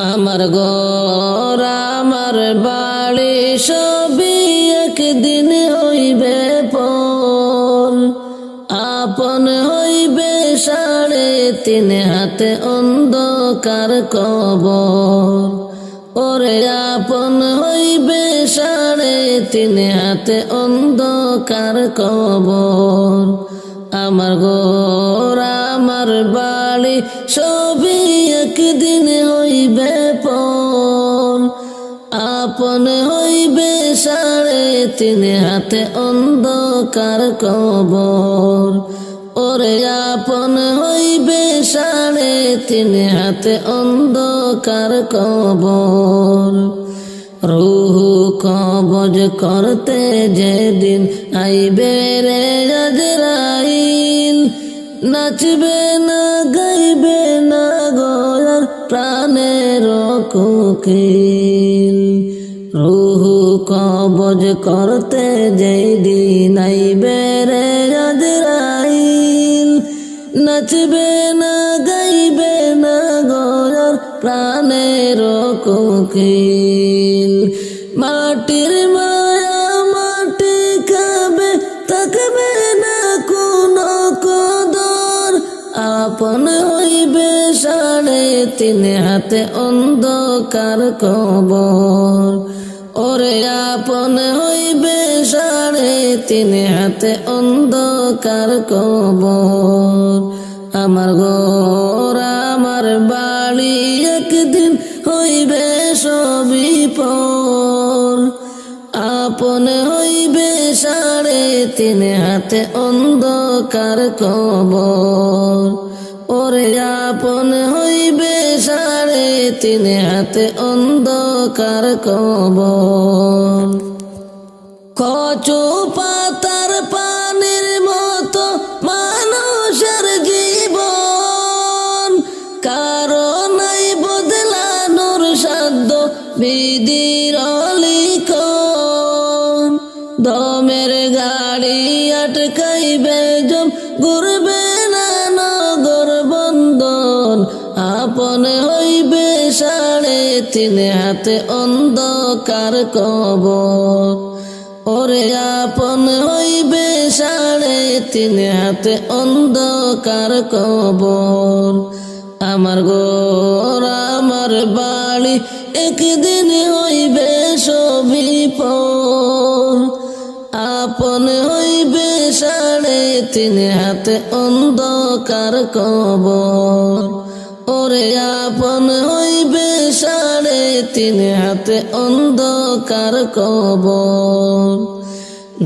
আমার ঘর আমার বাড়ি সবই একদিন হইবে পর, আপন হইবে 3.5 হাতে অন্ধকার কবর। ওরে আপন হইবে 3.5 হাতে অন্ধকার কবর। আমার ঘর আমার বাড়ি সবই একদিন হইবে পর, আপন হইবে 3.5 হাতে অন্ধকার কবর। ওরে আপন হইবে 3.5 হাতে অন্ধকার কবর। রূহ কবজ করতে যেদিন আইবে রে আজরাইল, নাচবে না গাইবে না গোয়ার প্রাণের কোকিল। রূহ কবজ করতে যেদিন আইবে রে আজরাইল, নাচবে না গাইবে না গোয়ার প্রাণের কোকিল। মাটির মায়া মাটি খাবে, থাকবে না কোনো কদর, আপন হইবে 3.5 হাতে অন্ধকার কবর। ওরে আপন হইবে 3.5 হাতে অন্ধকার কবর। আমার ঘর আমার বাড়ি একদিন হইবে সবই পর, আপন হইবে 3.5 হাতে অন্ধকার কবর। ওরে আপন হইবে 3.5 হাতে অন্ধকার কবর। কচু পাতার পানির মতো মানুষের জীবন, কারো নাই বদলানোর সাধ্য বিধির লিখন। দমের গাড়ি আটকাইবে জন, ঘুরবে না নগর বন্দন, আপন হইবে 3.5 হাতে অন্ধকার কবর। ওরে আপন হইবে 3.5 হাতে অন্ধকার কবর। আমার ঘর আমার বাড়ি একদিন হইবে সবই পর, আপন হইবে 3.5 হাতে অন্ধকার কবর। ওরে আপন হইবে 3.5 হাতে অন্ধকার কবর।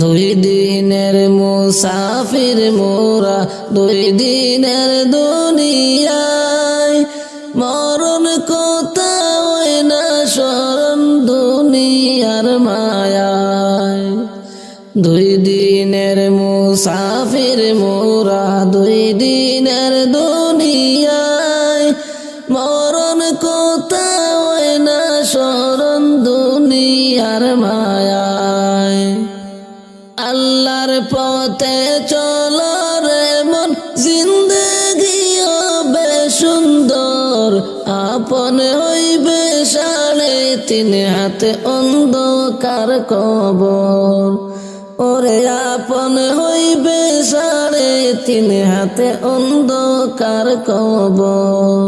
2 দিনের মুসাফির মোরা 2 দিনের দুনিয়ায়, মরণ কথা হয় না স্মরণ দুনিয়ার মায়ায়। 2 দিনের মুসাফির মোরা 2 দিনের দুনিয়ায়, মরণ কথা হয় না স্মরণ দুনিয়ার মায়ায়। আল্লাহর পথে চলো রে মন, জিন্দেগি হবে সুন্দর, আপন হইবে 3.5 হাতে অন্ধকার কবর। ওরে আপন হইবে 3.5 হাতে অন্ধকার কবর।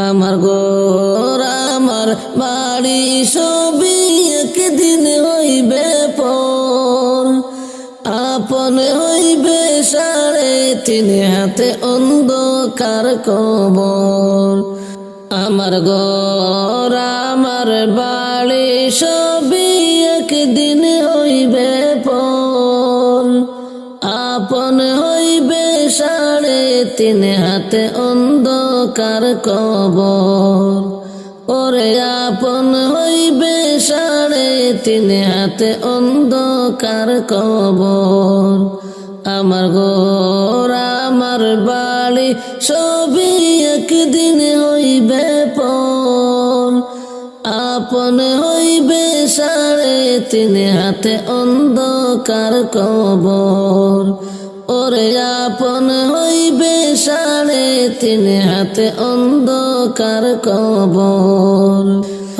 আমার ঘর আমার বাড়ি সবই একদিন হইবে পর, আপন হইবে 3.5 হাতে অন্ধকার কবর। আমার ঘর আমার বাড়ি সবই একদিন হইবে পর, আপন হইবে 3.5 হাতে অন্ধকার কবর। ওরে আপন হইবে 3.5 হাতে অন্ধকার কবর। আমার ঘর আমার বাড়ি সবই একদিন হইবে পর, আপন হইবে 3.5 হাতে অন্ধকার কবর। ওরে আপন হইবে 3.5 হাতে অন্ধকার কবর।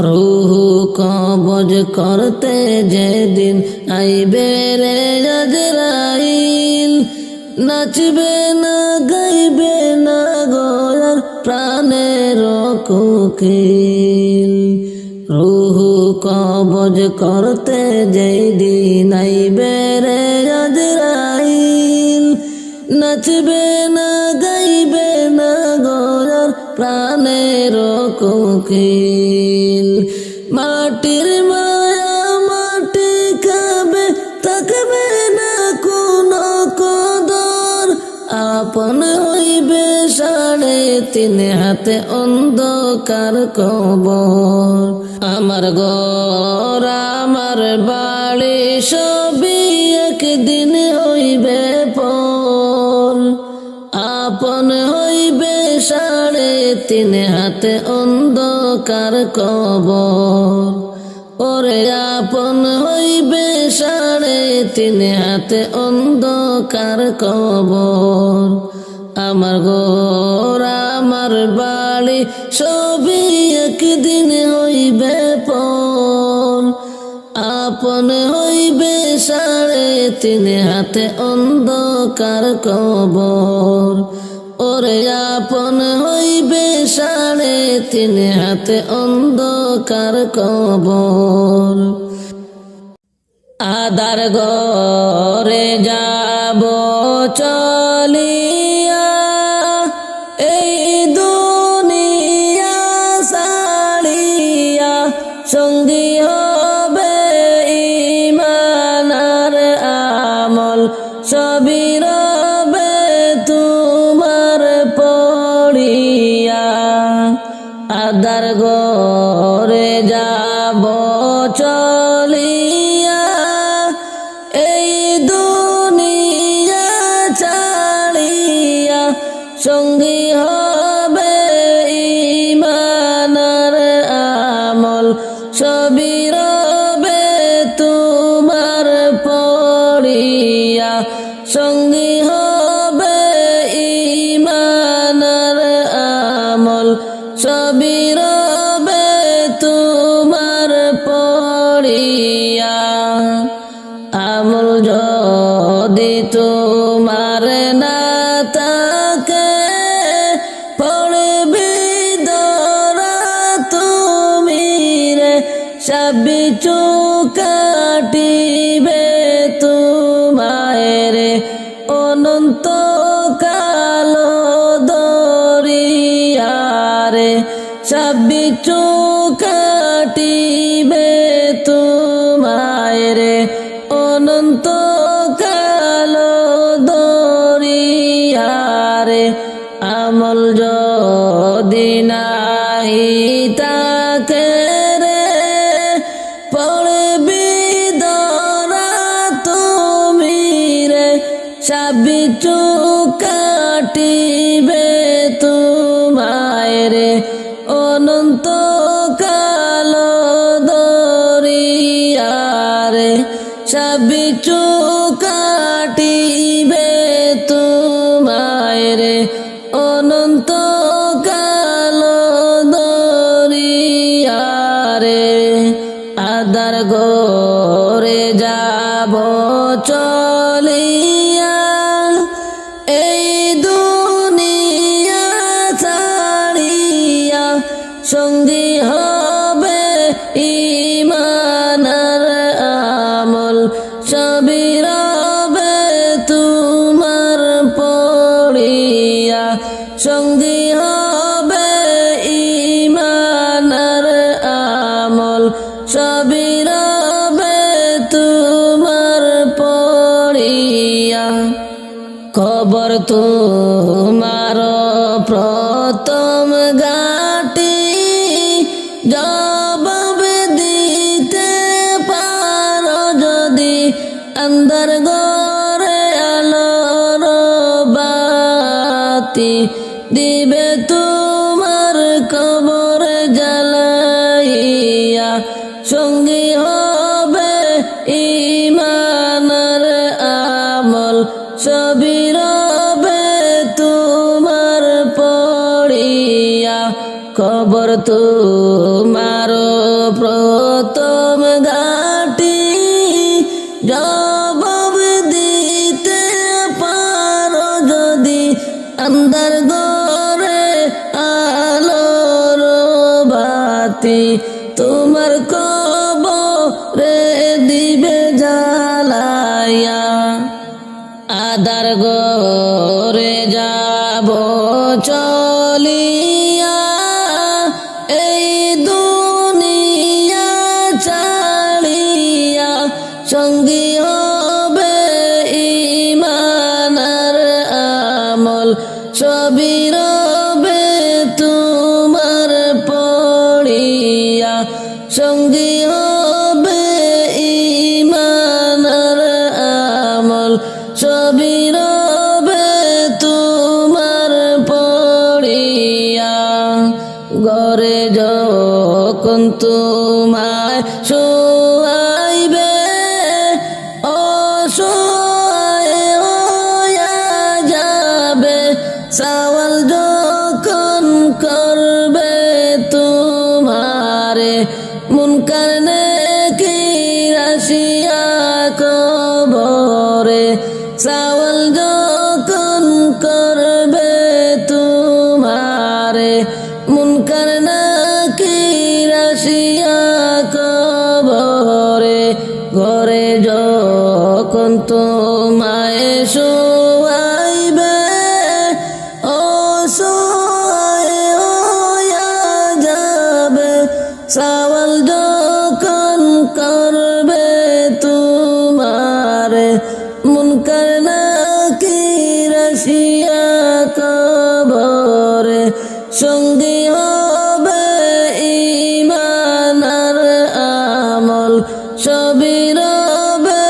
রুহু কবজ করতে যেদিন আইবে রে আজরাইল, নাচবে না গাইবে না গোয়ার প্রাণের কোকিল। রুহু কবজ করতে যেদিন আইবে রে আজরাইল, নাচবে না গাইবে না গোয়ার প্রাণের কোকিল। মাটির মায়া মাটি খাবে, থাকবে না কোনো কদর। আপন হইবে 3.5 হাতে অন্ধকার কবর। আমার ঘর আমার বাড়ি সবই একদিন হইবে পর। আপন হইবে 3.5 হাতে অন্ধকার কবর। ওরে আপন হইবে 3.5 হাতে অন্ধকার কবর। আমার ঘর আমার বাড়ি সবই একদিন হইবে পর। আপন হইবে 3.5 হাতে অন্ধকার কবর। ওরে আপন হইবে 3.5 হাতে অন্ধকার কবর। আদার ঘরে যাব চলিয়া, এই দুনিয়া ছাড়িয়া। সঙ্গী হবে ঈমান আর আমল, সবই রবে তোমার পড়িয়া। আদার ঘরে যাব চলিয়া, এই দুনিয়া ছাড়িয়া। সঙ্গী হবে ঈমান আর আমল, সবই রবে তোমার পড়িয়া। সঙ্গী হবে ঈমান আর আমল, সবই রবে তোমার পড়িয়া। আমল যদি তোমার না থাকে, পড়বে দরা তুমি রে। সবই কাটিবে তোমায় রে, অনন্ত কালো দরিয়ারে। সবই কাটিবে তোমায় রে, অনন্ত কালো দরিয়ারে। আমল যদি নাহি তাকে রে, পড়বি দরা তুমি রে। সবই কাটিবে তোমায় রে, অনন্ত কালো দরিয়ারে। সবই কাটিবে তোমায় রে, অনন্ত কালো দরিয়ারে। আদার ঘরে যাব চলিয়া, এই দুনিয়া ছাড়িয়া। সঙ্গী হবে ঈমান আর আমল, সবই রবে তোমার পড়িয়া। সঙ্গী হবে ঈমান আর আমল, সবই রবে তোমার পড়িয়া। কবর তোমার প্রথম ঘাটি, জবাব দিতে পারো যদি। আন্ধার ঘরে আলোর বাতি, দিবে তোমার কবর জ্বালাইয়া। সঙ্গী হবে ঈমান আর আমল, সবই তোমার প্রথম ঘাটি জবাব দিতে পারো যদি আন্ধার ঘরে আলোর বাতি তোমার কবরে দিবে জ্বালাইয়া আধার ঘরে যাব চলিয়া এই দুনিয়া ছাড়িয়া সঙ্গী হবে ঈমান আর আমল সবই রবে তোমার পড়িয়া সঙ্গী হবে ঈমান আর আমল সবই রবে তোমার পড়িয়া ঘরে যখন তোমায় শোয়াইবে অসহায় হইয়া যাবে সওয়াল যখন করবে তোমারে মুনকার নেকির আসিয়া কবরে সওয়াল যখন করবে তোমারে মুনকার নাকির আসিয়া কবরে ঘরে যখন তোমায় শোয়াইবে অসহায় হইয়া যাবে সওয়াল যখন করবে তোমারে মুনকার নাকির আসিয়া কবরে সঙ্গী হবে ঈমান আর আমল সবই রবে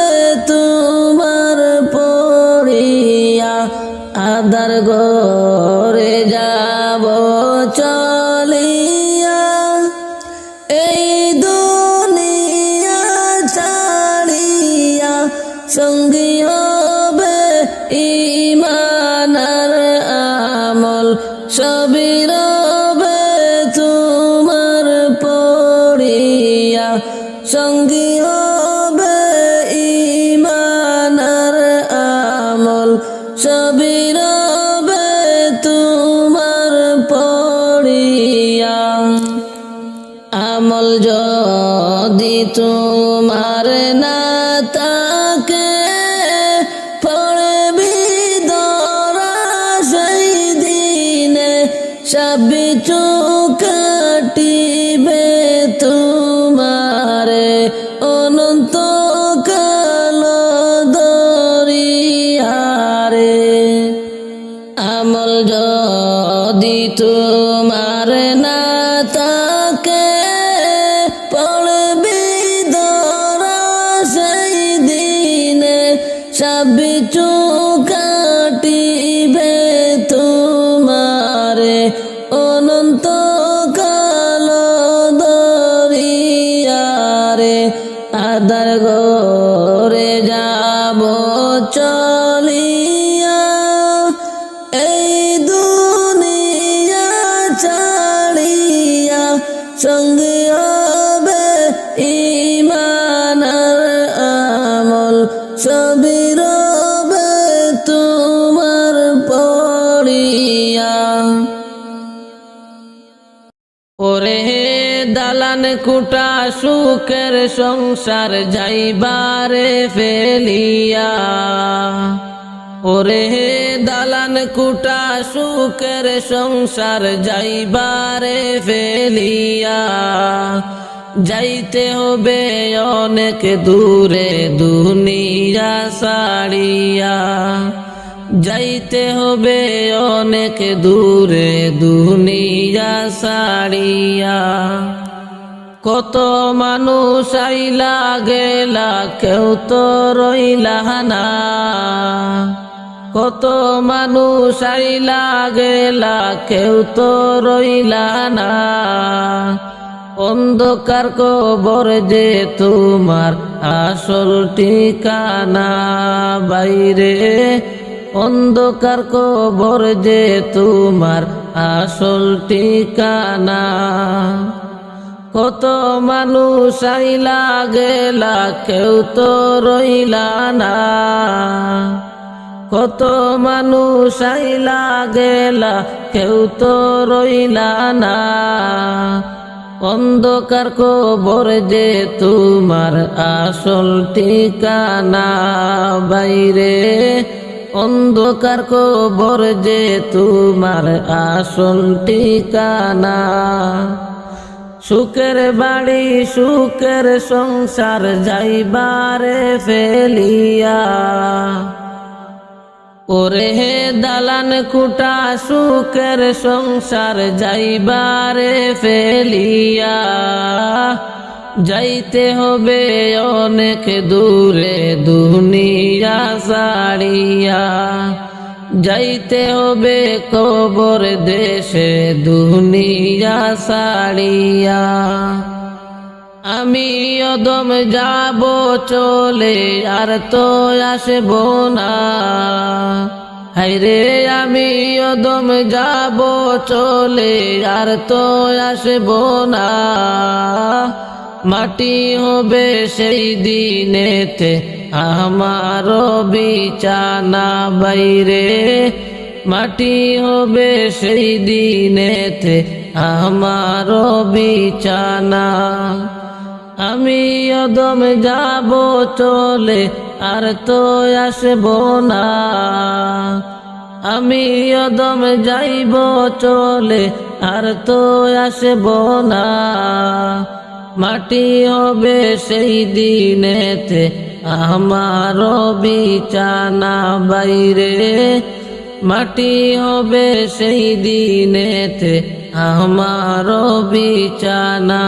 তোমার পড়িয়া আধার ঘরে যাব চলিয়া এই দুনিয়া ছাড়িয়া সঙ্গী হবে ঈমান আর আমল সবই রবে তোমার পড়িয়া সঙ্গী হবে ঈমান আর আমল সবই রবে তোমার পড়িয়া আমল যদি তোমার না থাকে পড়বি দরা সেই দিনে সবই চুকাটিবে তোমারে অনন্ত কাল দরিয়ারে আমল যদি তোমার না থাকে পড়বি দরা সেই দিনে সবই চুকাটিবে তোমারে অনন্ত কাল দরিয়ারে আধার ঘরে যাব চলিয়া এই দুনিয়া ছাড়িয়া সঙ্গী হবে ঈমান আর আমল সবই রবে তোমার পড়িয়া ওরে দালান কুটা সুখের সংসার যাইবারে ফেলিয়া ওরে দালান কুটা সুখের সংসার যাইবারে ফেলিয়া যাইতে হবে অনেক দূরে দুনিয়া ছাড়িয়া যাইতে হবে অনেক দূরে দুনিয়া ছাড়িয়া কত মানুষ আইলা গেলা কেউ তো রইলা না কত মানুষ আইলা গেলা কেউ তো রইলা না অন্ধকার কবর যে তোমার আসল ঠিকানা বাইরে অন্ধকার কবর যে তোমার আসল ঠিকানা। কত মানুষ আইলা গেলা কেউ তো রইলা না, কত মানুষ আইলা গেলা কেউ তো রইলা না। অন্ধকার কবর যে তোমার আসল ঠিকানা। বাইরে অন্ধকার কবর যে তোমার আসল ঠিকানা। সুখের বাড়ি সুখের সংসার যাইবারে ফেলিয়া, ওরে হে দালান কুটা সুখের সংসার যাইবারে ফেলিয়া। যাইতে হবে অনেক দূরে দুনিয়া ছাড়িয়া, যাইতে হবে কবর দেশে দুনিয়া ছাড়িয়া। আমি অদম যাব চলে আর তো আসব না, হায়রে আমি অদম যাব চলে আর তো আসব না। মাটি হবে সেই দিনেতে আমার বিছানা। বাইরে মাটি হবে সেই দিনেতে আমার বিছানা। আমি অদম যাব চলে আর তো আসব না, আমি অদম যাইব চলে আর তো আসব না। মাটি হবে সেই দিনেতে আমার বিছানা। বাইরে মাটি হবে সেই দিনেতে আমার বিছানা।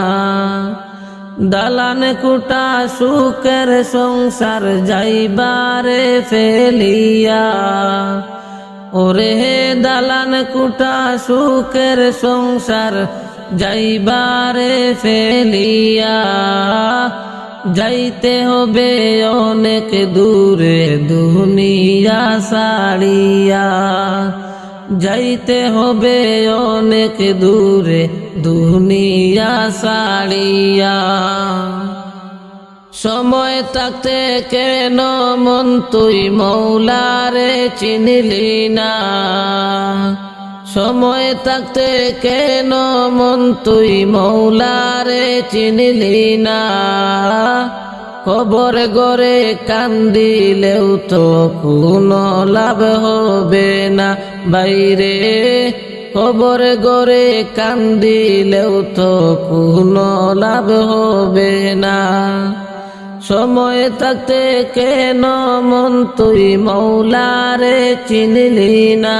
দালান কুটা সুখের সংসার যাইবারে ফেলিয়া, ওরে হে দালান কুটা সুখের সংসার যাইবারে ফেলিয়া। যাইতে হবে অনেক দূরে দুনিয়া ছাড়িয়া, যাইতে হবে অনেক দূরে দুনিয়া ছাড়িয়া। সময় থাকতে কেন মন তুই মৌলারে চিনলি না, সময় থাকতে কেন মন তুই মৌলারে চিনলি না। কবর গরে কান্দিলেও তো কোনো লাভ হবে না। বাইরে কবর গরে কান্দিলেও তো কোনো লাভ হবে না। সময় থাকতে কেন মন তুই মৌলারে চিনলি না,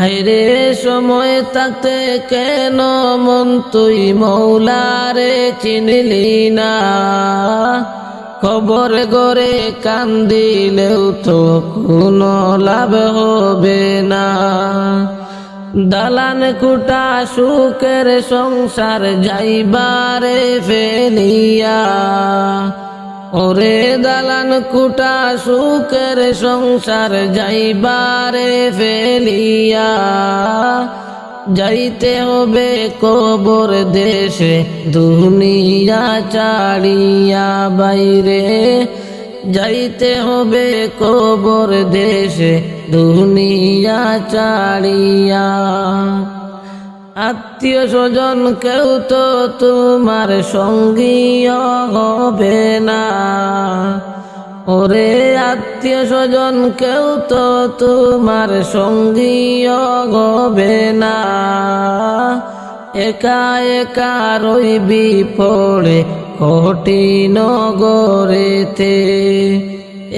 হায়রে সময় থাকতে কেন মন তুই মৌলারে চিনলি না। কবর গরে কান্দিলেও তো কোনো লাভ হবে না। দালান কুটা সুখের সংসার যাইবারে ফেলিয়া, ওরে দালান কুটা সুখের সংসার যাইবারে ফেলিয়া। যাইতে হবে কবর দেশে দুনিয়া ছাড়িয়া। বাইরে যাইতে হবে কবর দেশে দুনিয়া ছাড়িয়া। আত্মীয় স্বজন কেউ তো তোমার সঙ্গী হবে না, ওরে আত্মীয় স্বজন কেউ তো তোমার সঙ্গী হবে না। একা একা রইবি পড়ে কঠিন গরেতে,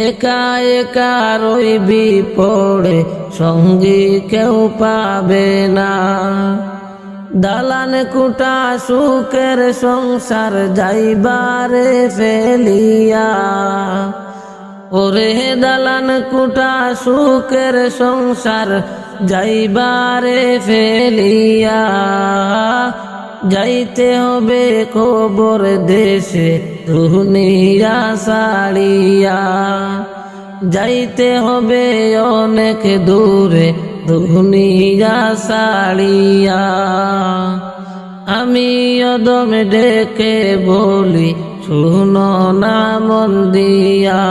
একা একা রইবি পড়ে সঙ্গী কেউ পাবে না। দালান কুটা সুখের সংসার যাইবারে ফেলিয়া, ওরে দালান কুটা সুখের সংসার যাইবারে ফেলিয়া। যাইতে হবে কবর দেশে দুনিয়া ছাড়িয়া। যাইতে হবে অনেক দূরে দুনিয়া ছাড়িয়া। আমি অদম ডেকে বলি শুনো না মন দিয়া।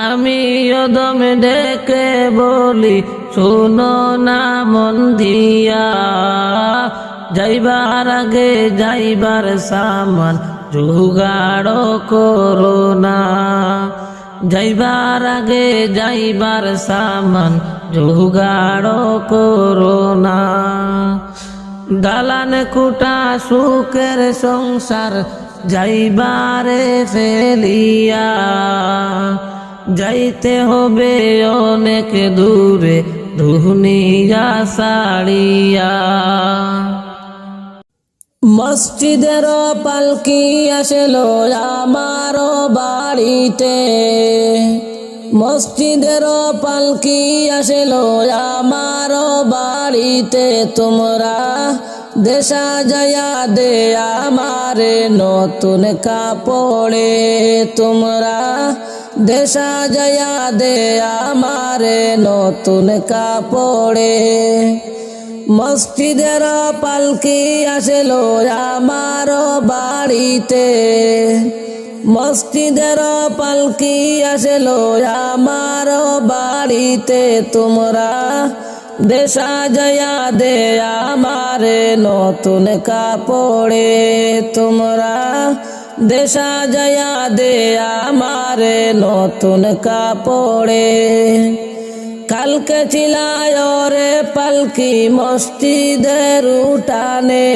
আমি অদম ডেকে বলি শুনো না মন দিয়া। যাইবার আগে যাইবার সামান জোগাড় করো না। যাইবার আগে যাইবার সামান জোগাড় করো না। দালান কুটা সুখের সংসার যাইবারে ফেলিয়া। যাইতে হবে অনেক দূরে দুনিয়া ছাড়িয়া। মসজিদের পালকি আসলো আমার বাড়িতে। মসজিদের পালকি আসলো আমার বাড়িতে। তোমরা দেশা জয়া দে আমারে নতুন কাপড়ে। তোমরা দেশা জয়া দে আমারে নতুন কাপড়ে। মসজিদের পালকি আসলো আমার বাড়িতে। মসজিদের পালকি আসলো আমার বাড়িতে। তোমরা দেশা জয়া দে আমারে নতুন কাপড়ে। তোমরা দেশা জয়া দে আমারে নতুন কাপড়ে। কালকে চিলায় রে পালকি মসজিদের উঠানে।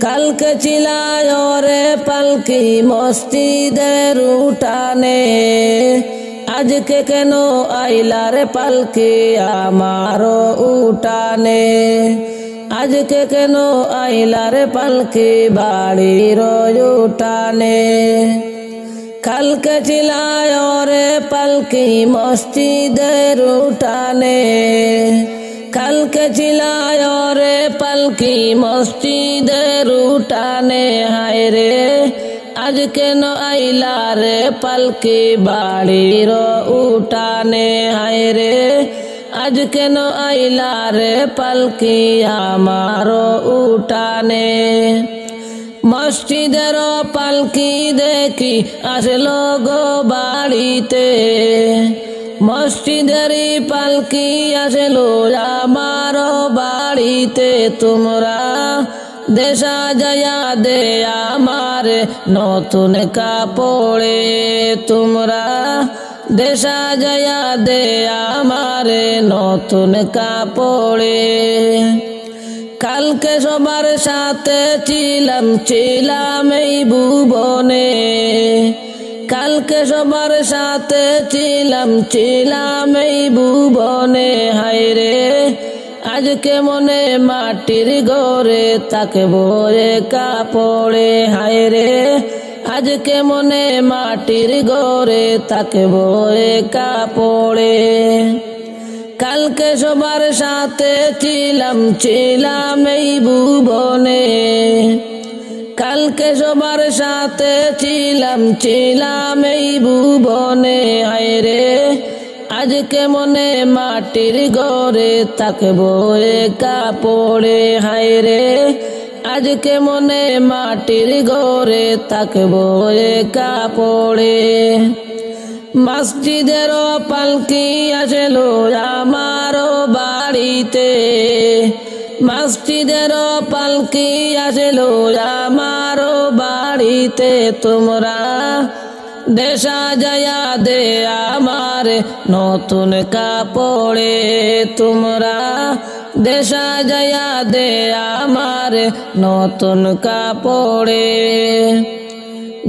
কালকে চিলায় রে পালকি মসজিদের উঠানে। আজকে কেন আইলা রে পালকি আমার উঠানে। আজকে কেন আইলা রে পালকি বাড়ির উঠানে। কালকে চিলায় রে পালকি মসজিদের উঠানে। কালকে চিলায় রে পালকি মসজিদের উঠানে। হায় রে আজ কেন আইলা রে পালকি বাড়ির উঠানে। হায় রে আজ কেন আইলা রে পালকি আমার উঠানে। মসজিদের পালকি দেখি আসলো গো বাড়িতে। মসজিদের পালকি আসলো আমার বাড়িতে। তোমরা দেশা জয়া দে আমার নতুন কাপড়ে। তোমরা দেশা জয়া দে আমার নতুন কাপড়ে। কালকে সবার সাথে ছিলাম এই ভুবনে। কালকে সবার সাথে ছিলাম এই ভুবনে। হায় রে আজকে মনে মাটির ঘরে থাকবো রে কাপড়ে। হায় রে আজকে মনে মাটির ঘরে থাকবো রে কাপড়ে। কালকে সবার সাথে ছিলাম এই ভুবনে। কালকে সবার সাথে ছিলাম এই ভুবনে। হায় রে আজকে মনে মাটির ঘরে থাকবো রে কাপড়ে। হায় রে আজকে মনে মাটির ঘরে থাকবো রে কাপড়ে। মসজিদের পালকি আসলো আমার বাড়িতে। মসজিদের পালকি আসলো আমার বাড়িতে। তোমরা দেশা জয়া দে আমার নতুন কাপড়ে। তোমরা দেশা জয়া দে আমার নতুন কাপড়ে।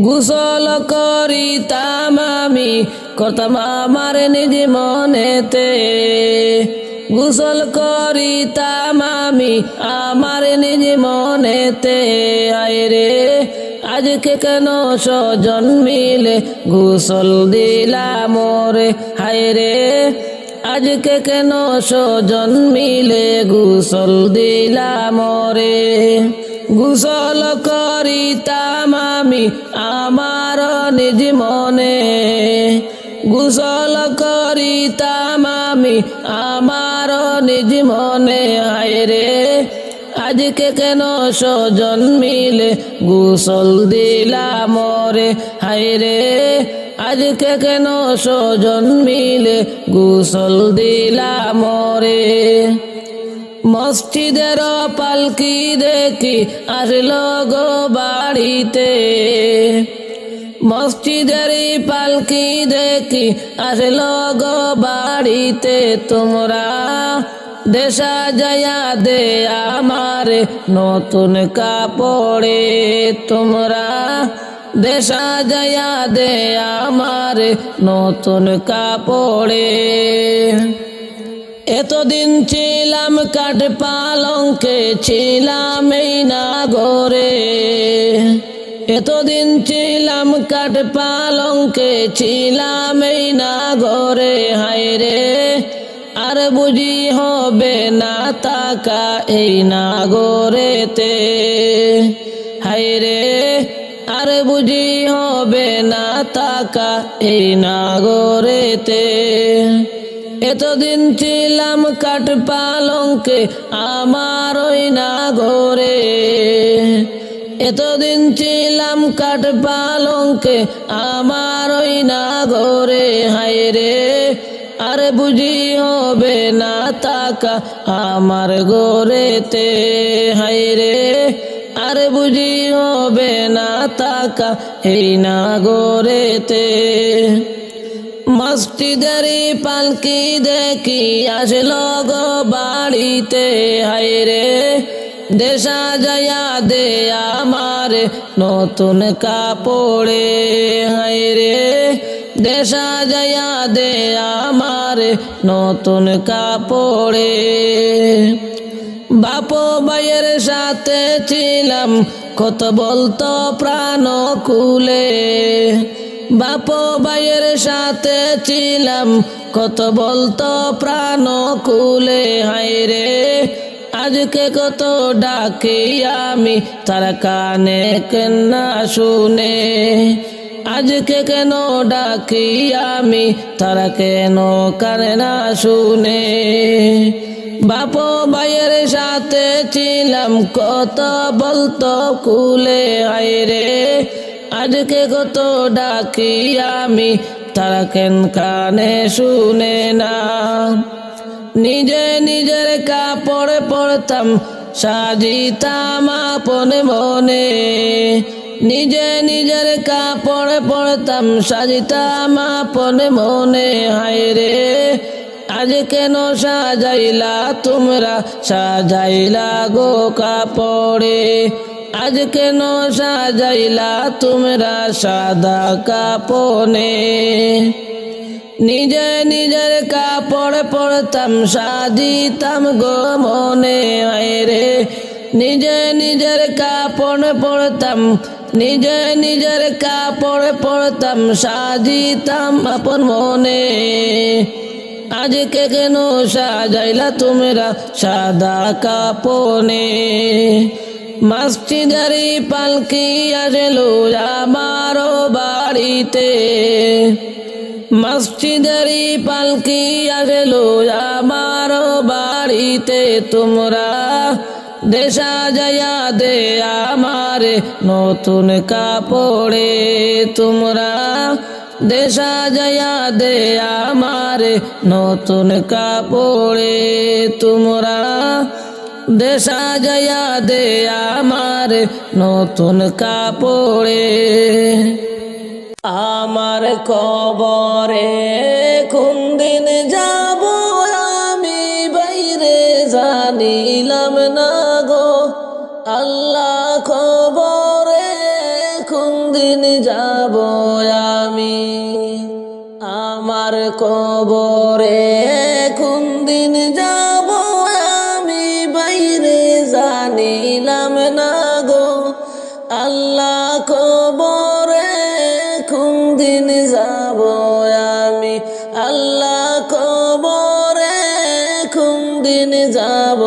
গোসল করিতাম আমি করতাম আমার নিজ মনেতে। গোসল করিতাম আমি আমার নিজ মনেতে। আয় রে আজকে কেন সজন মিলে গোসল দিলাম রে। হায় রে আজকে কেন সজন মিলে গোসল দিলাম রে। গোসল করিতাম আমি আমার নিজ মনে। গোসল করিতাম আমি আমার নিজ মনে। হায় রে আজকে কেন স্বজন মিলে গোসল দিলাম রে। হায় রে আজকে কেন স্বজন মিলে গোসল দিলাম রে। মসজিদের পালকি দেখি আসলো গো বাড়িতে, মসজিদের পালকি দেখি আসলো গো বাড়িতে। তোমরা দেশা যায়া দে আমারে নতুন কাপড়ে, তোমরা দেশা যায়া দে আমারে নতুন কাপড়ে। এতদিন ছিলাম কাঠ পালঙ্কে, ছিলাম এই নাগরে। এতদিন ছিলাম কাঠ পালঙ্কে, ছিলাম এই নাগরে। হায় রে আর বুঝি হবে না তাকা এই নাগরেতে। হায় রে আর বুঝি হবে না তাকা এই নাগরেতে। এতদিন ছিলাম কাঠ পালঙ্কে আমার ওই নাগরে, এতদিন ছিলাম কাঠ পালঙ্কে আমার ওই নাগরে। হায় রে আর বুঝি হবে না তাকা আমার গোরেতে। হায় রে আর বুঝি হবে না তাকা এই নাগরেতে। মসজিদের পালকি দেখি আসলো গো বাড়িতে। হায় রে দেশা যায়া দে আমার নতুন কাপড়ে। হায় রে দেশা যায়া দে আমার নতুন কাপড়ে। বাপ ভাইয়ের সাথে ছিলাম কত বলতো প্রাণ খুলে, বাপ ভাইয়ের সাথে ছিলাম কত বলতো প্রাণ খুলে। হায় রে আজকে কত ডাকি আমি তার কানে কেন শুনে, আজকে কেন ডাকি আমি তার কেন কানে না শুনে। বাপ ভাইয়ের সাথে ছিলাম কত বলতো কুলে। হায় রে আজকে কত ডাকি আমি তারা কেন কানে শুনে না। নিজে নিজের কাপড় পরতাম সাজিতাম আপন মনে, নিজে নিজের কাপড় পরতাম সাজিতাম আপন মনে। হায় রে আজ কেন সাজাইলা তোমরা সাজাইলা গো কাপড়ে, আজ কেন সাজাইলা তোমরা সাদা কাপনে। নিজে নিজের কাপড় পরতাম সাজিতাম গো মনে। হায় রে নিজে নিজের কাপড় পরতাম, নিজে নিজের কাপড় পরতাম সাজিতাম আপন মনে। আজকে কেন সাজাইলা তোমরা সাদা কাপনে। মসজিদের পালকি আসলো আমার বাড়িতে, মসজিদের পালকি আসলো আমার বাড়িতে। তোমরা দেশা যায়া দে আমার নতুন কাপড়ে, তোমরা দেশা যায়া দে আমার নতুন কাপড়ে। তোমরা দেশা যায়া দে আমার নতুন কাপড়ে। আমার কবরে কোন দিন যাব আমি বাইরে জানিলাম না গো আল্লাহ, কবরে কোন দিন যাব আমি। আমার কবরে কোন দিন যাব আমি বাইরে জানিলাম না গো আল্লাহ, কবরে কোন দিন যাব আমি। আল্লাহ কবরে কোন দিন যাব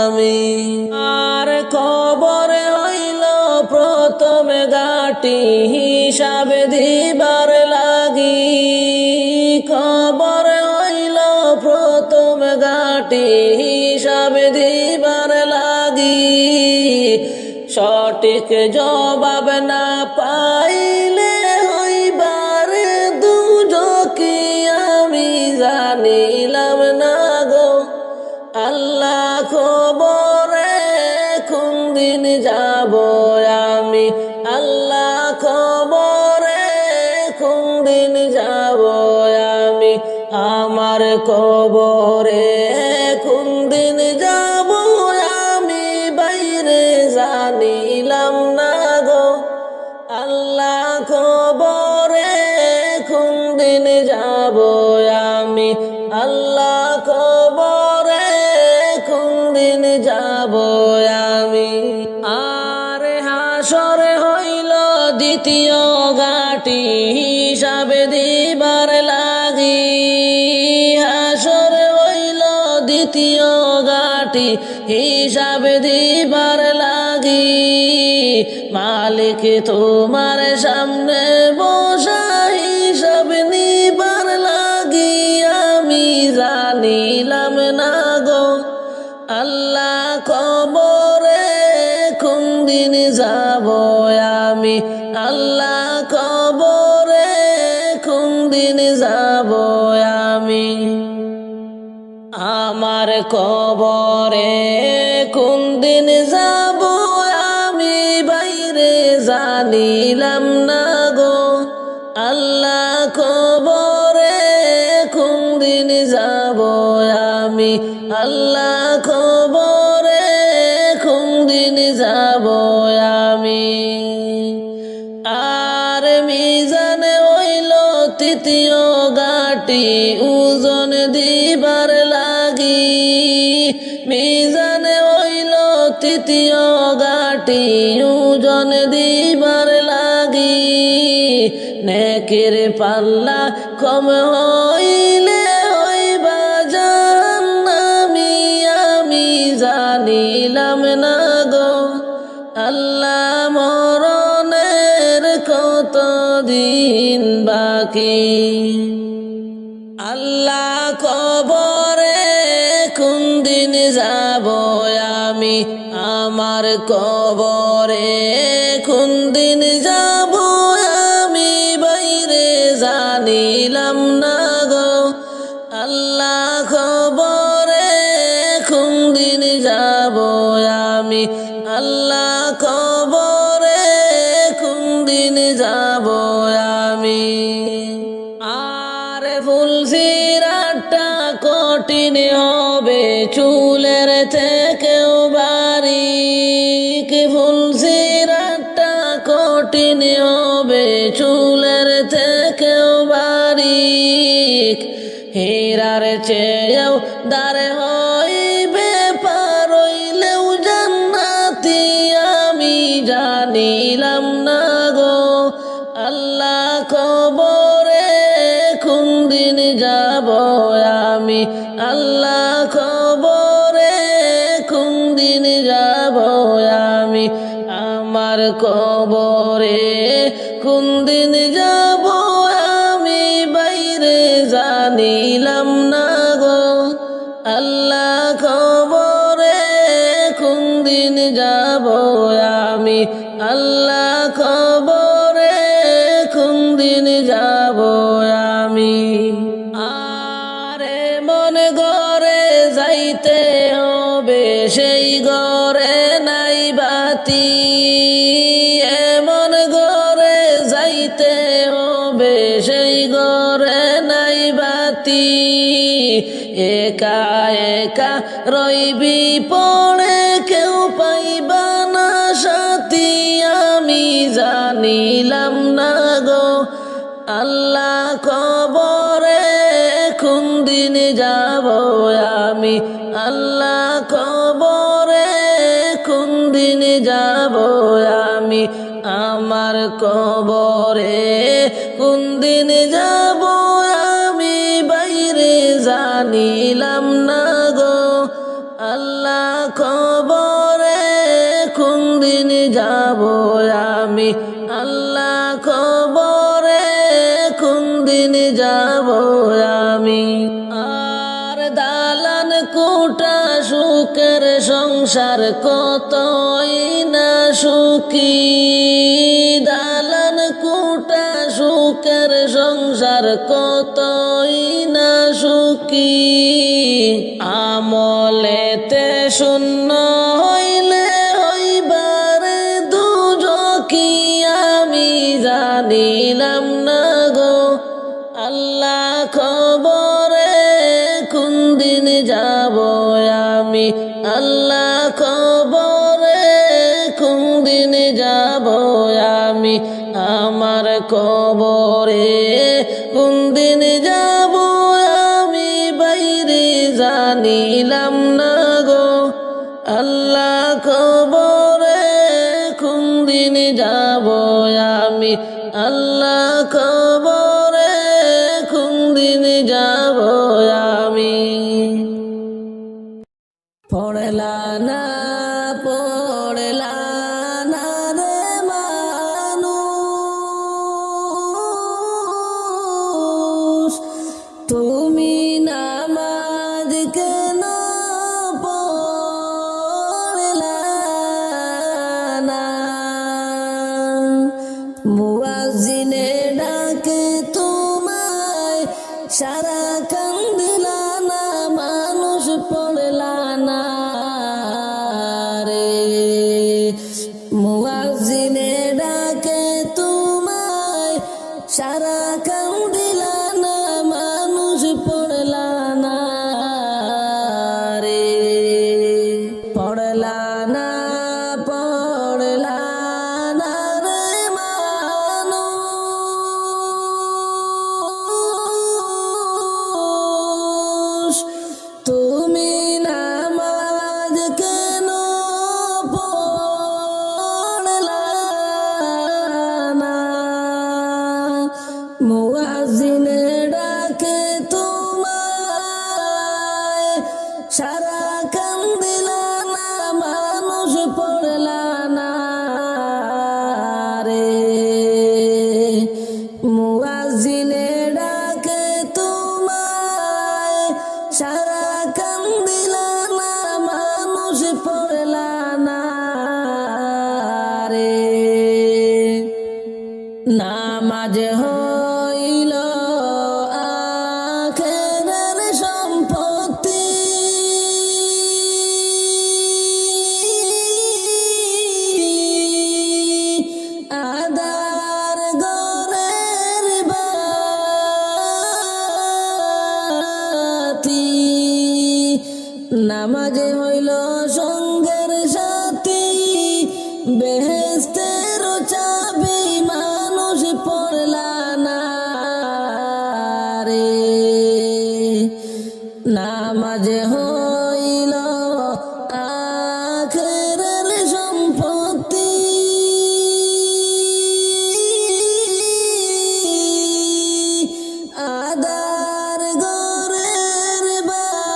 আমি। আর কবরে হইল প্রথম গাটি হিসাব দিবার লাগি, গাটি হিসাব দিবার লাগি সঠিক জবাব না পাইলে হইবার দুজকি আমি জানিলাম না গো আল্লাহ খবরে কোন দিন যাব আমি আল্লাহ খবরে কোন দিন যাব আমি আমার কবরে কোন দিন যাব আমি বাইরে জানিলাম না গো আল্লাহ খবরে কোন দিন যাব আমি আল্লাহ খবরে কোন দিন যাব আমি আর হাসরে হইল দ্বিতীয় গাটি হিসাব দিবার লাগি হাসরে হইল দ্বিতীয় গাটি হিসাব দিবার লাগি মালিক তোমার সামনে বসা হিসাব নিবার লাগি আমি জানিলাম না গো আল্লাহ কবরে কোন দিন যাব আমি আল্লাহ কবরে কোন দিন যাব আমি আমার কবরে কোন দিন যাব আমি বাইরে জানিলাম না গো আল্লাহ কবরে কোন দিন যাব আমি আল্লাহ কবরে কোন দিন যাব আমি আর মিজানে হইল তৃতীয় গাটি ওজন দিবার লাগি মিজানে হইল তৃতীয় গাটি ওজন দিবার লাগি নেকের পাল্লা কম হইলে হইবা জাহান্নামী আমি জানিলাম না গো আল্লাহ মরণের কত দিন বাকি আল্লাহ কবরে কোন দিন যাব আমি আমার কবরে কোন দিন যাব আমি বাইরে জানিলাম না গো আল্লাহ খবরে কোন দিন যাব আমি আল্লাহ খবরে কোন দিন যাব আমি আর ফুলসিরাতটা কঠিন হবে চুলের থেকেও বারিক ফুলসিরাতটা কঠিন হবে চুলের থেকেও বারিক হীরার চেয়েও দারে হইবে পার হইলেও জান্নাতি আমি জানিলাম না গো আল্লাহ কবরে কোন দিন যাব আমি আল্লাহ কবরে কোন দিন যাব আমি আমার কবরে কোন দিন যাব আমি বাইরে জানিলাম না গো আল্লাহ কবরে কোন দিন যাব আমি আল্লাহ কবরে কোন দিন যাব আমি আরে মন ঘরে যাইতে হবে সেই ঘরে নাই বাতি এমন ঘরে যাইতে হবে সেই ঘরে নাই বাতি একা একা রইবি পড়ে কেউ পাইবা না সাথী আমি জানিলাম না গো আল্লাহ কবরে কোন দিন যাব আমি আল্লাহ কবরে কোন দিন যাব আমি আমার কবরে কোন দিন যাব আমি বাইরে জানিলাম না গো আল্লাহ কবরে কোন দিন যাব আমি আল্লাহ কবরে কোন দিন যাব আমি আর দালান কোন সংসার কতই না সুখী, দালান কুটা সুখের সংসার কতই না সুখী। আমলেতে শূন্য হইলে হইবারে দুজকি, আমি জানিলাম না গো আল্লাহ খবরে কোন দিন যাব আমি, আল্লাহ খবরে কোন দিন যাব আমি, আমার কবরে কোন দিন যাব আমি বাইরে জানিলাম না গো আল্লাহ খবরে কোন দিন যাব আমি, আল্লাহ খবরে কোন দিন যাব আমি। পড়লা না পড়লা না রে মানুষ, তুমি নামাজ কেন পড়লা না? মুয়াজ্জিনে ডাকে তোমায় সারা কান্দিলা না, মানুষ পড়লা না রে। মুয়াজ্জিনে ডাকে তোমায় সারা কান্দিলা না, মানুষ পড়লা না রে। পড়লা না পড়লা না রে মানুষ, তুমি নামাজ কেন পড়লা না? মুয়াজ্জিনে ডাকে তোমায় সারা কান্দিলা না, মানুষ পড়লা না রে। মুয়াজ্জিনে ডাকে তোমায় সারা কান্দিলা না, মানুষ পড়লা না রে। নামাজ হইল আখেরের সম্পত্তি, আদার ঘরের বাতি। নামাজে হইল সঙ্গের সাথী, বেহেশতের চাবি, মানুষ পড়লা না রে। নামাজে হইল আখেরের সম্পত্তি, আদার ঘরের বাতি।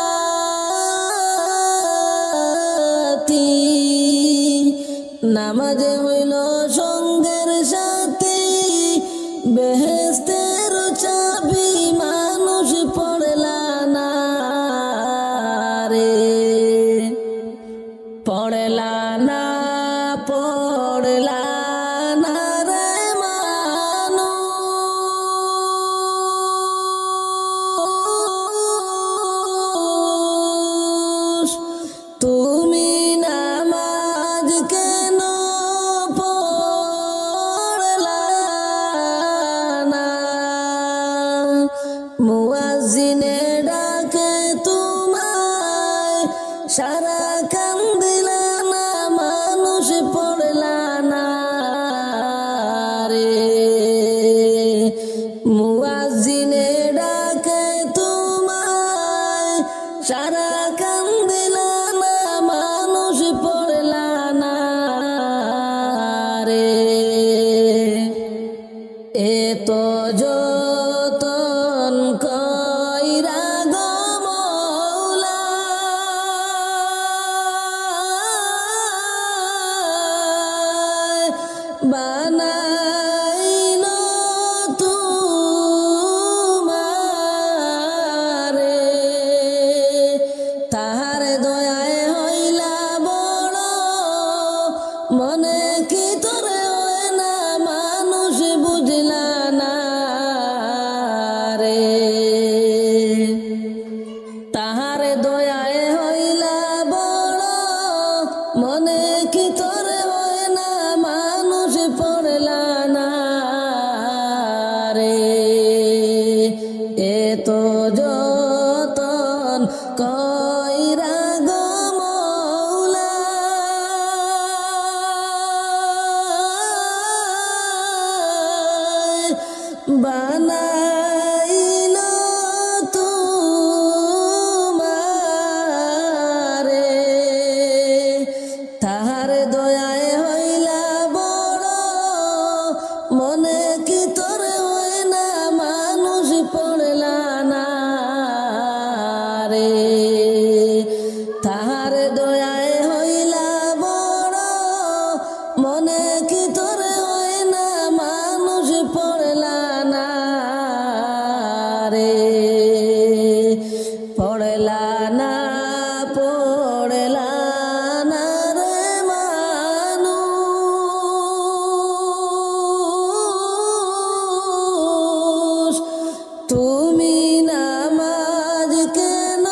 নামাজে হইল সঙ্গের সাথী, বেহেশতের চাবি, মানুষ পড়লা না রে। পড়লা না পড়লা না রে মানুষ, তুমি নামাজ কেন পড়লা না? মুয়াজ্জিনে ডাকে তোমায় সারা কান্দিলা না, মানুষ পড়লা না রে। মুয়াজ্জিনে ডাকে তোমায় সারা কান্দিলা না, মানুষ পড়লা না রে। এত যতন কইরা গো মৌলা, বানাইল তোমারে, তাহার দয়ায় হইলা কি তোরে হয় না মানুষ পড়লা না রে, পড়লা না পড়লা না রে মানুষ, তুমি নামাজ কেন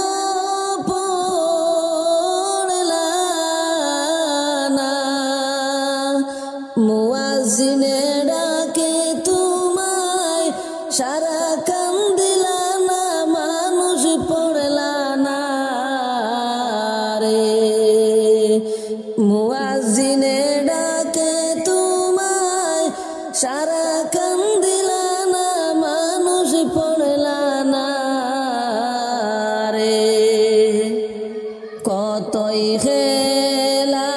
পড়লা না, মুয়াজ্জিনে ডাকে তোমায় সারা কান দিলা না মানুষ পড়লা না রে, মুয়াজ্জিনে ডাকে তোমায় সারা কান দিলা না মানুষ পড়লা না রে, কতই খেলা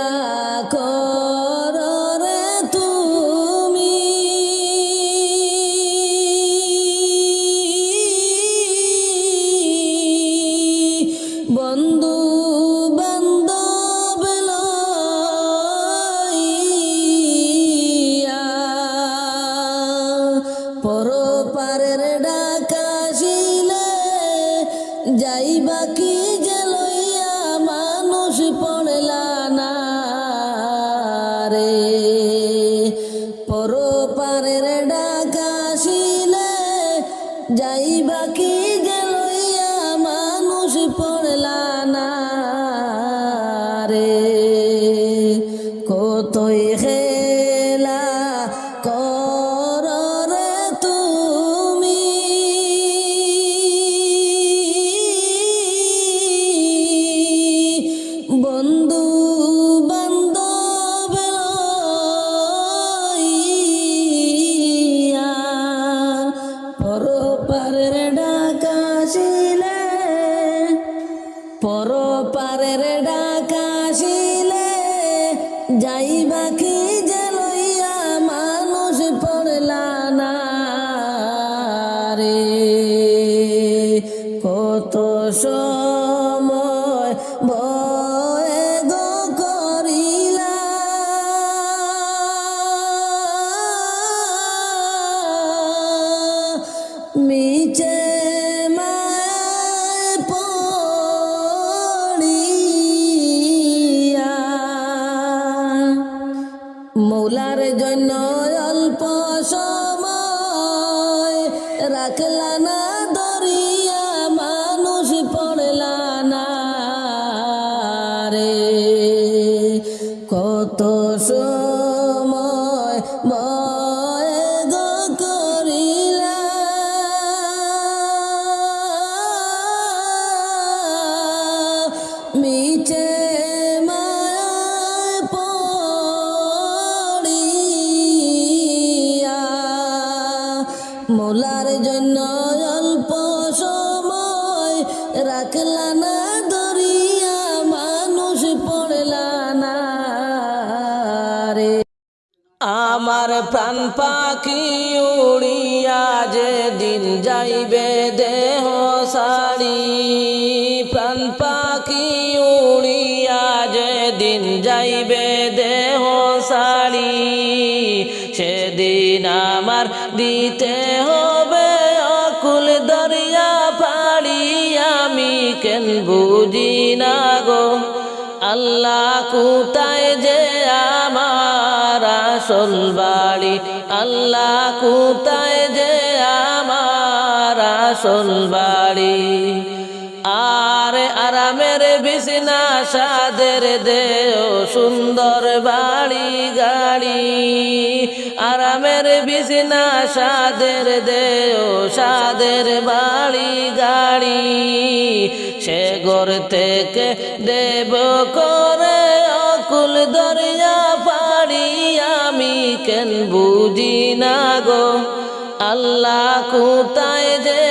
করো রে তুমি, বন্ধু বান্ধব লইয়া, পরপারের ডাকাশিলে যাইবা কি যে লইয়া মানুষ পড়লা না রে, পরপারের ডাকাশিলে যাইবা কি যে লইয়া মানুষ পড়লা না রে, কতই খেলা করো রে তুমি, বন্ধু বান্ধব লইয়া, পরপারের ডাকাশিলে, পরপারের ডাকাশিলে যাইবা কি যে লইয়া মানুষ পড়লা না রে, কত সময় ভয়ে গো করিলা, মিছে মায়ায় পড়িয়া, মৌলার জন্য অল্প সময় রাখলা না ধরিয়া মানুষ পড়লা না রে, কত সময় ভয়ে গো করিলা, মিছে মায়ায় পড়িয়া, মোলার জন্য অল্প সময় রাখলা না ধরিয়া মানুষ পড়লা না রে, আমার প্রাণ পাখি উড়িয়া যেদিন যাইবে দেহ সারি, প্রাণ পাখি উড়িয়া যেদিন যাইবে দেহ সারি, সেদিন আমার দিতে হবে অকুল দরিয়া পাড়ি, আমি কেন বুঝি না গো আল্লাহ কোথায় যে আমার আসল বাড়ি, আল্লাহ কোথায় যে আমার আসল বাড়ি, আর আরামের বিছনা সাদের দেও সুন্দর বাড়ি গাড়ি, আরামের বিছনা সাদের দেও সাদের বাড়ি গাড়ি, সে ঘর থেকে দেব করে অকুল দরিয়া পাড়ি, আমি কেন বুঝি না গো আল্লাহ কোথায় যে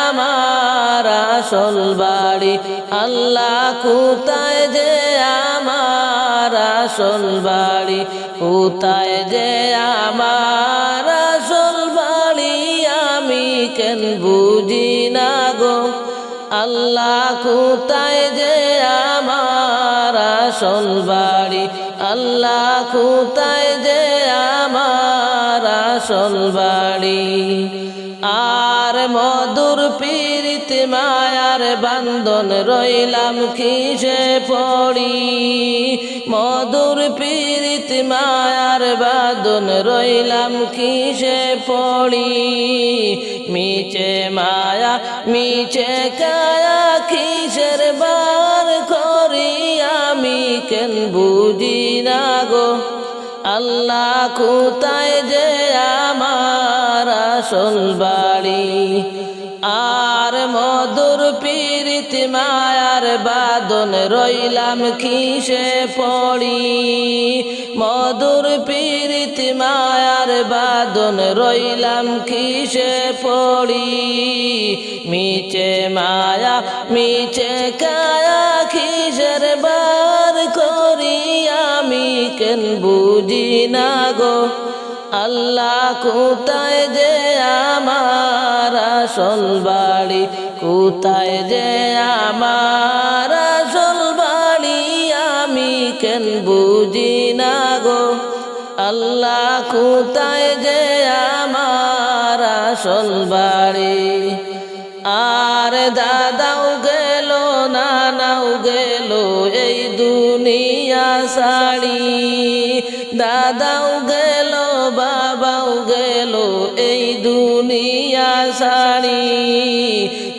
আমার আসল বাড়ি, আল্লাহ কোথায় যে আমার আসল বাড়ি, কোথায় যে আমার আসল বাড়ি, আমি কেন বুঝি না গো আল্লাহ কোথায় যে আমার আসল বাড়ি, আল্লাহ কোথায় যে আসল বাড়ি। আর মধুর পীড়িত মায়ার বান্ধন রইলাম কিসে পড়ি, মধুর পীড়িত মায়ার বাঁধন রইলাম কিসে পড়ি। মিছে মায়া মিছে কায়া কিসের বার করি, আমি কেন বুঝি না গো আল্লাহ কোথায় যে আমার আসল বাড়ি। আর মধুর পীড়িত মায়ার বাঁধন রইলাম কিসে পড়ি, মধুর পীড়িত মায়ার বাঁধন রইলাম কিসে পড়ি। মিছে মায়া মিছে কায়া কিসের বার করি, আমি কেন বুঝি না গো আল্লাহ কোথায় যে আমার আসল বাড়ি, কোথায় যে আমার আসল বাড়ি, আমি কেন বুঝি না গো আল্লাহ কোথায় যে আমার আসল বাড়ি। আর দাদাও গেল নানাও গেল এই দুনিয়া ছাড়ি, দাদাও গেল বাবাও গেল এই দুনিয়া ছাড়ি।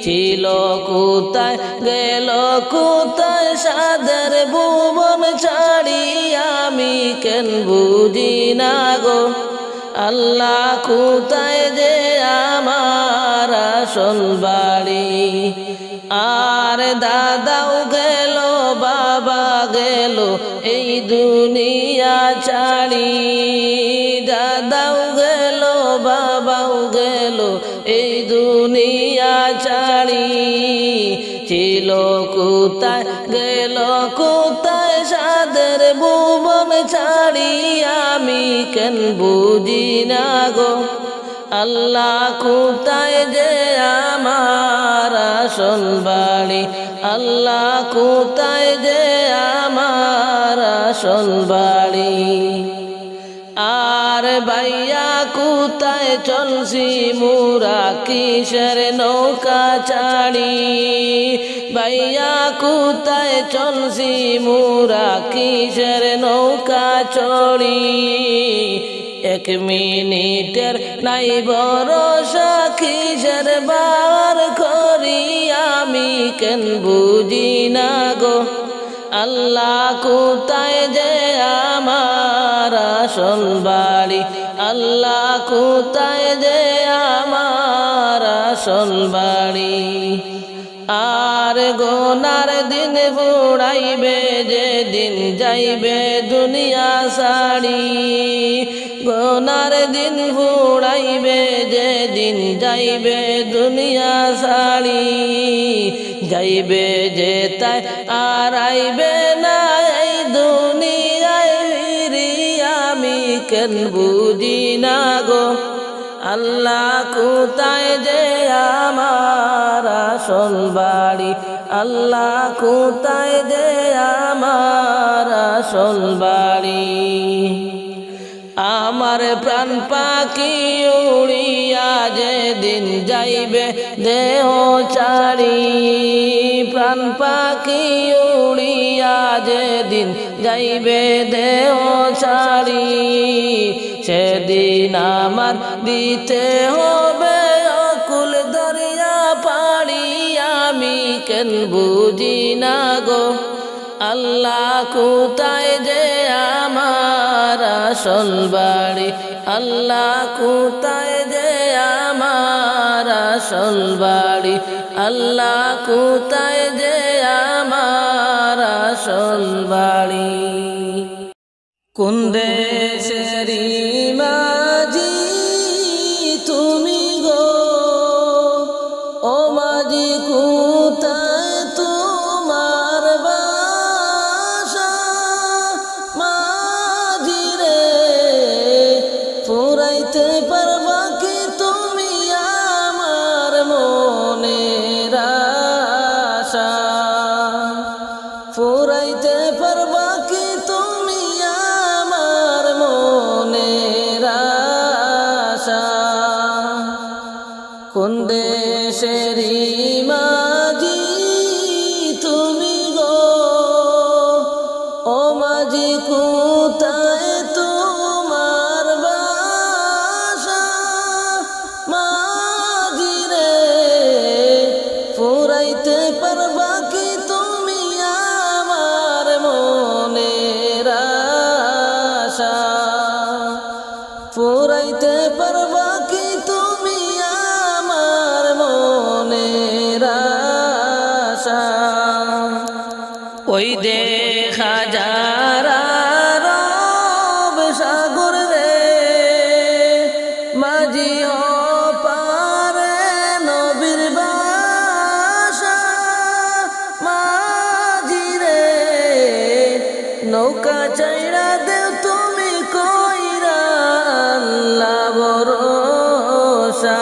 ছিল কোথায় গেল কোথায় সাদের ভুবন ছাড়ি, আমি কেন বুঝি না গো আল্লাহ কোথায় যে আমার আসল বাড়ি। আর দাদাও গেল বাবা গেল এই দুনিয়া ছাড়ি, দাদাও গেল বাবাও গেল এই দুনিয়া ছাড়ি। ছিল কোথায় গেল কোথায় সাদের ভুবন ছাড়ি, আমি কেন বুঝি না গো আল্লাহ কোথায় যে আমার আসল বাড়ি, আল্লাহ কোথায় যে আমার আসল বাড়ি। আর বাইয়া কোথায় চলছি মুরা কিসের নৌকা ছাড়ি, বাইয়া কোথায় চলছি মুরা কিসের নৌকা চড়ি। এক মিনিটের নাই ভরসা কিসের বার করি, আমি কেন বুঝি না গো আল্লাহ কোথায় যে আমার আসল বাড়ি, আল্লাহ কোথায় যে আমার আসল বাড়ি। আর গোনার দিন ফুরাইবে যেদিন যাইবে দুনিয়া ছাড়ি, গোনার দিন ফুরাইবে যেদিন যাইবে দুনিয়া ছাড়ি। যাইবে যে তাই আর আইবে না এই দুনিয়ায় ফিরি, আমি কেন বুঝি না গো আল্লাহ কোথায় যে আমার আসল বাড়ি, আল্লাহ কোথায় যে আমার আসল বাড়ি। আমার প্রাণ পাখি উড়িয়া যেদিন যাইবে দেহ ছাড়ি, প্রাণ পাখি উড়িয়া যেদিন যাইবে দেহ ছাড়ি। সেদিন আমার দিতে হবে অকুল দরিয়া পাড়ি, আমি কেন বুঝি না গো আল্লাহ কোথায় যে আমার আসল বাড়ি, আল্লাহ কোথায় যে আমার আসল বাড়ি, আল্লাহ কোথায় যে আমার আসল বাড়ি। কোন দেশেরি মাঝি তুমি গো, ও মাঝি কোথায় তোমার বাসা, মাঝি রে ফুরাইতে পারবা কি তুমি আমার মনের আশা, ফুরাইতে পারবা কি তুমি আমার মন ফুরাইতে পারবা কি তুমি আমার মনের আশা? ওই দেখা যারা রব সাগর রে, মাঝি পারে নবীর বাসা। মাঝি রে নৌকা চাইরা দেও তুমি কইরা আল্লাহ ভরসা।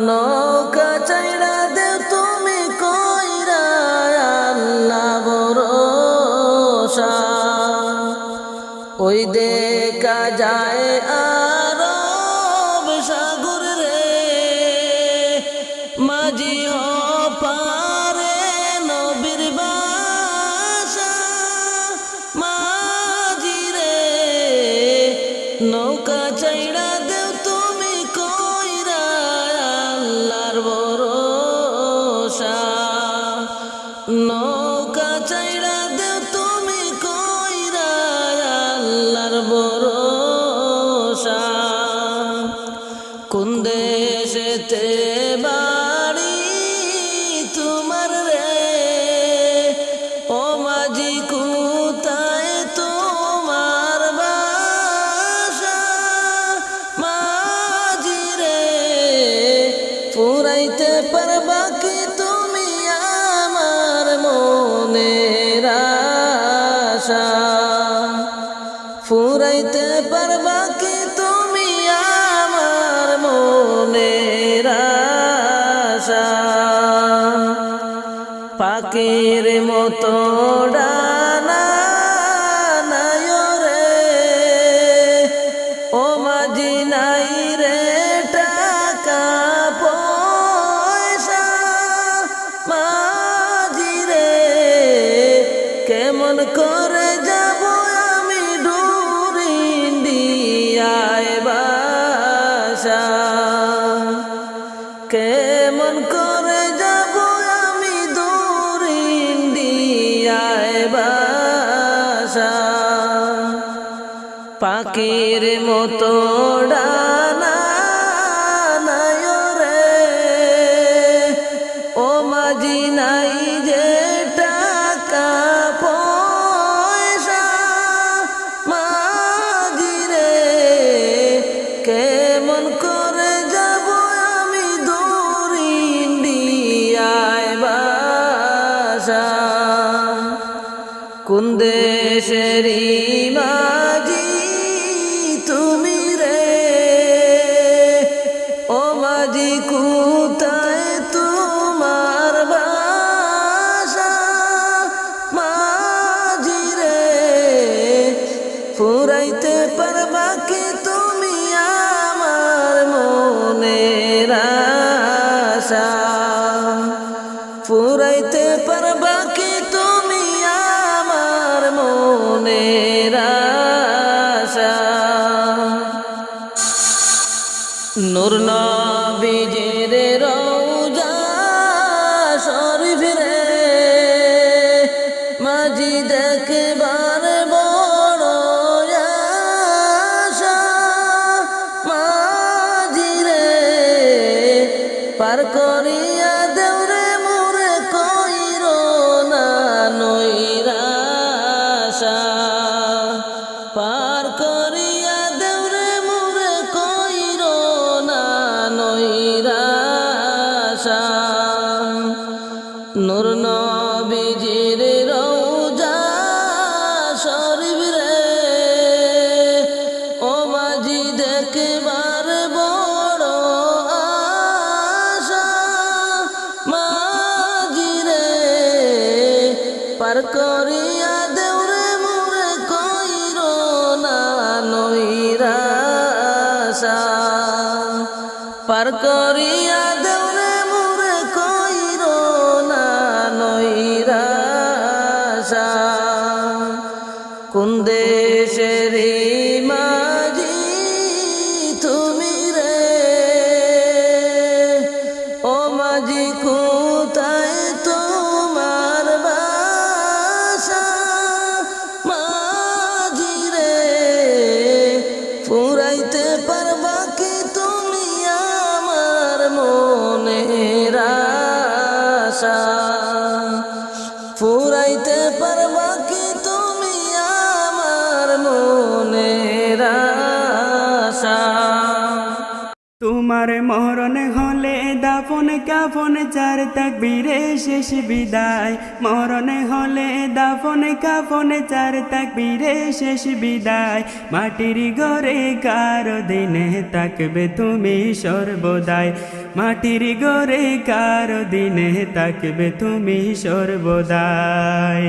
নৌকা চাইরা দেও তুমি কইরা আল্লাহ ভরসা। ওই দেখা যায় আরব সাগর রে, মাঝি পারে নবীর বাসা। মাঝি রে নৌকা চাইরা দেও তুমি কইরা আল্লাহর ভরসা। নৌকা চাইরা দেও তুমি কইরা আল্লাহর ভরসা। কোন দেশেতে বাড়ি তোমার রে, ও মাঝি কোথায় তোমার বাসা? মাঝি রে ফুরাইতে পারবা কি তুমি আমার মনের আশা? ফুরাইতে পারবা কি তুমি আমার মনের আশা? পাখির মতো ডানা নাই রে, ও মাঝি নাই রে টাকা পয়সা। মাঝি রে কেমন করে যাব আমি ডুর ইন্ডিয়ায় বাসা? কেমন করে যাব আমি দূর ইন্ডিয়ায় বাসা? পাখির মতো ডানা নাই রে, ও মাঝি নাই যে টাকা পয়সা। মাঝি রে কেমন করে যাব আমি দূর ইন্ডিয়ায় বাসা? কোন দেশেরই মাঝি তুমি রে, ও মাঝি কোথায় তোমার বাসা? মাঝি রে ফুরাইতে পারবা কি তুমি আমার মনের আশা? ফুরাইতে পারবা কি তুমি আমার মনের আশা? নূর নবীজির রওজা শরীফ রে, মাঝি দেখবার বড় আশা। মাঝি রে পার করিয়া দেও রে মোরে কইরো না নৈরাশা। পার করিয়া দেও রে মোরে কইরো না নৈরাশা। নূর নবীজির রওজা শরীফ রে, ও মাঝি দেখবার বড় আশা। মাঝি রে পার করিয়া দেও রে মোরে কইরো না নৈরাশা। পার করিয়া দেও রে মোরে কইরো না নৈরাশা। কোন দেশেরই মাঝি তুমি রে, ও মাঝি কোথায় তোমার বাসা? মাঝি রে পুরা তোমার মরণ হলে দাফন কাফন চার তাকবীরে শেষ বিদায়। মরণ হলে দাফন কাফন চার তাকবীরে শেষ বিদায়। মাটির ঘরে কারো দিনে তাকবে তুমি সর্বদাই। মাটির ঘরে কারো দিনে তাকবে তুমি সর্বদাই।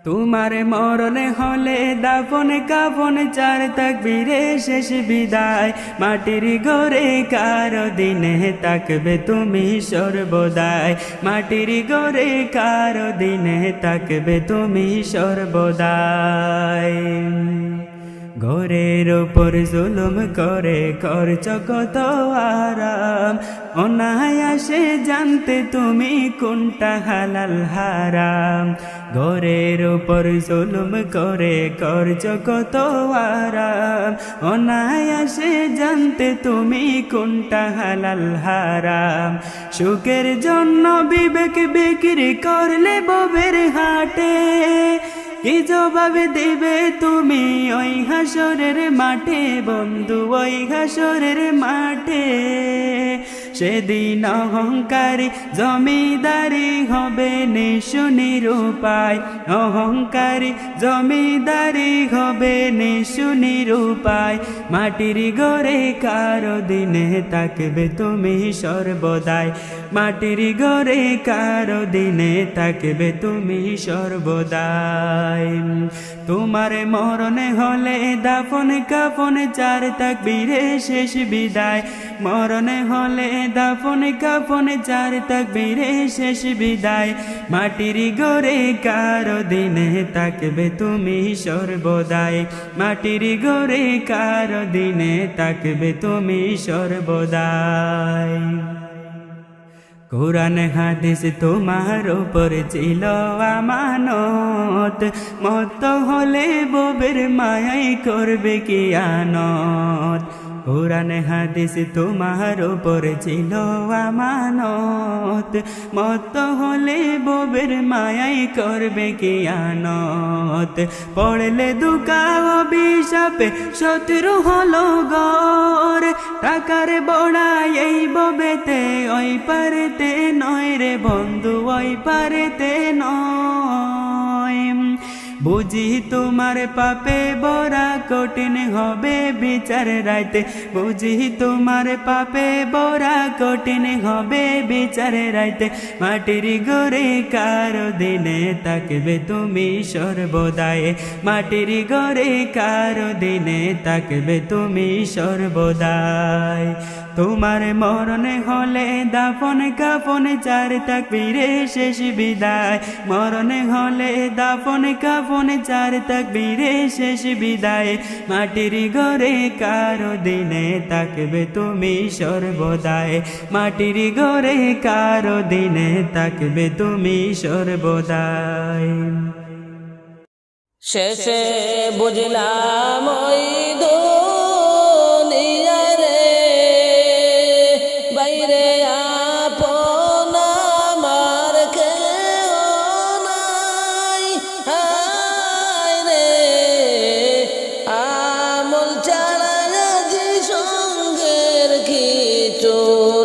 তোমার মরণ হলে দাফন কাফন চার তাকবীরে শেষ বিদায়। মাটির ঘরে কারো দিনে তাকবে তুমি সর্বদাই। মাটির ঘরে কারো দিনে তাকবে তুমি সর্বদাই। ঘরের উপর জুলুম করে করছ কত আরাম, অনায়াসে জানতে তুমি কোনটা হালাল হারাম। ঘরের উপর জুলুম করে করছ কত আরাম, অনায়াসে জানতে তুমি কোনটা হালাল হারাম। সুখের জন্য বিবেক বিক্রি করলে ববের হাটে, কি জবাব দেবে তুমি ওই হাসরের মাঠে বন্ধু, ওই হাসরের মাঠে। সেদিন অহংকারী জমিদারি হবে নিঃস্ব নিরুপায়। অহংকারী জমিদারি হবে নিঃস্ব নিরুপায়। মাটির ঘরে কারো দিনে তাকবে তুমি সর্বদাই। মাটির ঘরে কারো দিনে তাকবে তুমি সর্বদাই। তোমার মরণ হলে দাফন কাফন চার তাকবীরে শেষ বিদায়। মরণ হলে দাফন কাফন চার তাকবীরে শেষ বিদায়। মাটির ঘরে কারো দিনে তাকবে তুমি সর্বদাই। মাটির ঘরে কারো দিনে তাকবে তুমি সর্বদাই। কুরআন হাদিস তোমার উপর ছিল আমানত, মত হলে ববের মায়াই করবে কিয়ানত। কুরআন হাদিস তোমার উপর ছিল আমানত, মত হলে ববের মায়াই করবে কিয়ানত। পড়লে দুকা অভিশাপে শত্রু হলো গর, টাকার বড়াই এই ববেতে ওই পারেতে নয় রে বন্ধু, ওই পারেতে নয়। বুঝি তোমার পাপে বড়া কঠিন হবে বিচার রাইতে। বুঝি তোমার পাপে বড়া কঠিন হবে বিচার রাইতে। মাটির ঘরে কারো দিনে তাকবে তুমি সর্বদাই। মাটির ঘরে কারো দিনে তাকবে তুমি সর্বদাই। তোমার মরণ হলে দাফন কাফন চার তাকবীরে শেষ বিদায়। মরণ হলে দাফন কাফন চার তাকবীরে শেষ বিদায়। মাটির ঘরে কারো দিনে তাকবে তুমি সর্বদাই। মাটির ঘরে কারো দিনে তাকবে তুমি সর্বদাই। শেষে বুঝলাম ওই বাইরে আপন আমার কেউ নাই। হায় রে আমল ছাড়া যে সঙ্গের কিছু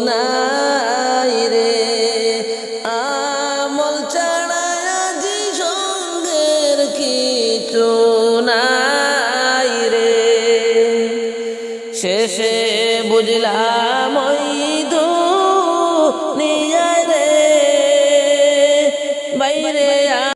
নাই রে। আমল ছাড়া যে সঙ্গের কিছু নাই রে। শেষে বুঝলাম